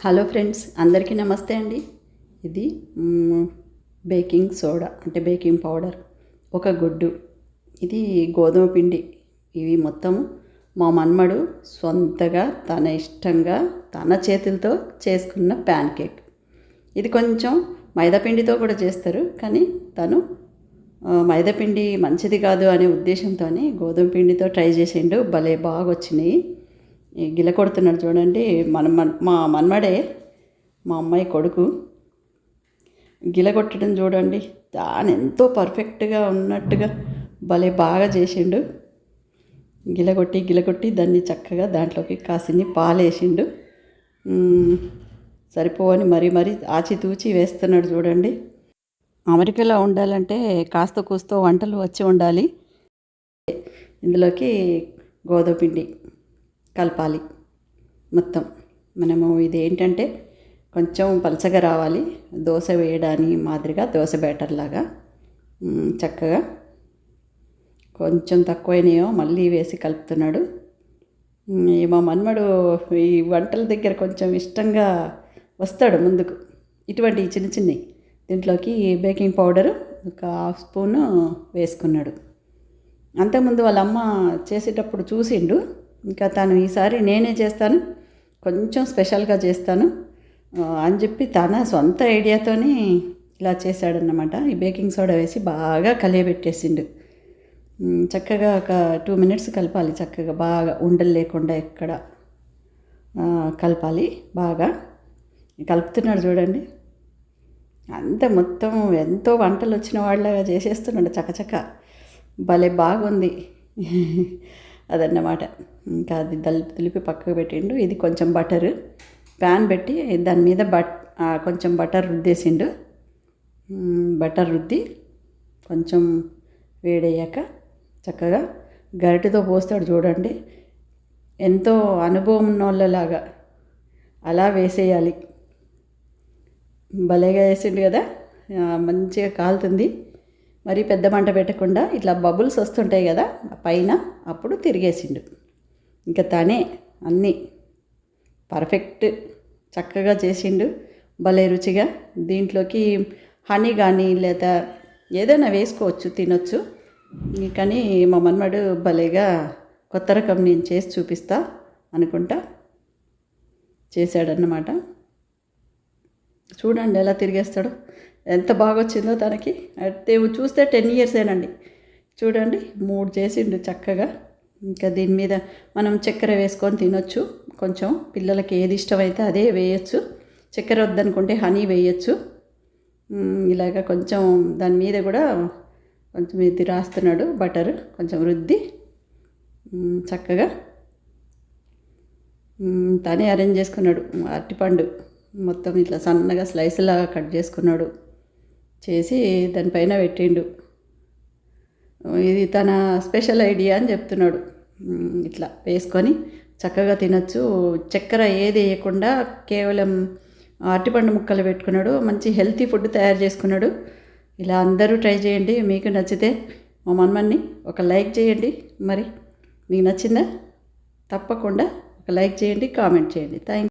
Hello friends, అందరికీ నమస్తే అండి. ఇది బేకింగ్ సోడా అంటే బేకింగ్ పౌడర్, ఒక గుడ్డు, ఇది గోధుమ పిండి. ఇవి మొత్తం మా మన్మడు సొంతగా తన ఇష్టంగా తన చేతులతో చేసుకున్న ప్యాన్ కేక్. ఇది కొంచెం మైదాపిండితో కూడా చేస్తారు, కానీ తను మైదాపిండి మంచిది కాదు అనే ఉద్దేశంతో గోధుమ పిండితో ట్రై చేసిండు. భలే బాగా వచ్చినాయి. గిల కొడుతున్నాడు చూడండి. మా మన్మడే, మా అమ్మాయి కొడుకు. గిల కొట్టడం చూడండి, తాను ఎంతో పర్ఫెక్ట్గా ఉన్నట్టుగా భలే బాగా చేసిండు. గిలగొట్టి దాన్ని చక్కగా దాంట్లోకి కాసిన్ని పాలేసిండు. సరిపోవని మరీ ఆచితూచి వేస్తున్నాడు చూడండి. అమెరికాలో ఉండాలంటే కాస్త కూస్తో వంటలు వచ్చి ఉండాలి. ఇందులోకి గోధుమ పిండి కలపాలి మొత్తం. మనము ఇది ఏంటంటే కొంచెం పలచగా రావాలి, దోశ వేయడానికి మాదిరిగా, దోశ బ్యాటర్ లాగా. చక్కగా కొంచెం తక్కువైనాయో మళ్ళీ వేసి కలుపుతున్నాడు. మా మన్మడు ఈ వంటల దగ్గర కొంచెం ఇష్టంగా వస్తాడు ముందుకు. ఇటువంటి చిన్నవి దీంట్లోకి బేకింగ్ పౌడరు ఒక 1/2 స్పూను వేసుకున్నాడు. అంతకుముందు వాళ్ళ అమ్మ చేసేటప్పుడు చూసిండు. ఇంకా తను ఈసారి నేనే చేస్తాను, కొంచెం స్పెషల్గా చేస్తాను అని చెప్పి తన సొంత ఐడియాతోని ఇలా చేశాడన్నమాట. ఈ బేకింగ్ సోడా వేసి బాగా కలియబెట్టేసిండు. చక్కగా ఒక 2 మినిట్స్ కలపాలి. చక్కగా బాగా ఉండలు లేకుండా ఎక్కడ కలపాలి. బాగా కలుపుతున్నాడు చూడండి. అంత మొత్తం ఎంతో వంటలు వచ్చిన వాళ్ళగా చేసేస్తున్నాడు చకచక. భలే బాగుంది అదన్నమాట. ఇంకా అది దులిపి పక్కకు పెట్టిండు. ఇది కొంచెం బటర్ ప్యాన్ పెట్టి దాని మీద కొంచెం బటర్ రుద్దేసిండు. బటర్ రుద్ది కొంచెం వేడయ్యాక చక్కగా గరిటెతో పోస్తాడు చూడండి. ఎంతో అనుభవం ఉన్నోళ్ళలాగా అలా వేసేయాలి. భలేగా వేసిండు కదా, మంచిగా కాలుతుంది. మరి పెద్ద మంట పెట్టకుండా ఇట్లా బబుల్స్ వస్తుంటాయి కదా పైన, అప్పుడు తిరిగేసిండు. ఇంకా తనే అన్నీ పర్ఫెక్ట్ చక్కగా చేసిండు. భలే రుచిగా. దీంట్లోకి హనీ కానీ లేదా ఏదైనా వేసుకోవచ్చు, తినొచ్చు. కానీ మా మన్మడు భలేగా కొత్త రకం నేను చేసి చూపిస్తా అనుకుంటా చేశాడన్నమాట. చూడండి ఎలా తిరిగేస్తాడో, ఎంత బాగా వచ్చిందో తనకి. అయితే చూస్తే 10 ఇయర్సేనండి. చూడండి 3 చేసిండు చక్కగా. ఇంకా దీని మీద మనం చక్కెర వేసుకొని తినొచ్చు. కొంచెం పిల్లలకి ఏది ఇష్టమైతే అదే వేయచ్చు. చక్కెర వద్దనుకుంటే హనీ వేయచ్చు. ఇలాగ కొంచెం దాని మీద కూడా కొంచెం ఇది రాస్తున్నాడు బటర్, కొంచెం రుద్ది చక్కగా తనే అరేంజ్ చేసుకున్నాడు. అరటిపండు మొత్తం ఇట్లా సన్నగా స్లైస్లాగా కట్ చేసుకున్నాడు, చేసి దానిపైన పెట్టిండు. ఇది తన స్పెషల్ ఐడియా అని చెప్తున్నాడు. ఇట్లా వేసుకొని చక్కగా తినచ్చు. చక్కెర ఏది వేయకుండా కేవలం అరటిపండు ముక్కలు పెట్టుకున్నాడు. మంచి హెల్తీ ఫుడ్ తయారు చేసుకున్నాడు. ఇలా అందరూ ట్రై చేయండి. మీకు నచ్చితే మా మన్మన్ని ఒక లైక్ చేయండి. మరి మీకు నచ్చిందా? తప్పకుండా ఒక లైక్ చేయండి, కామెంట్ చేయండి. థ్యాంక్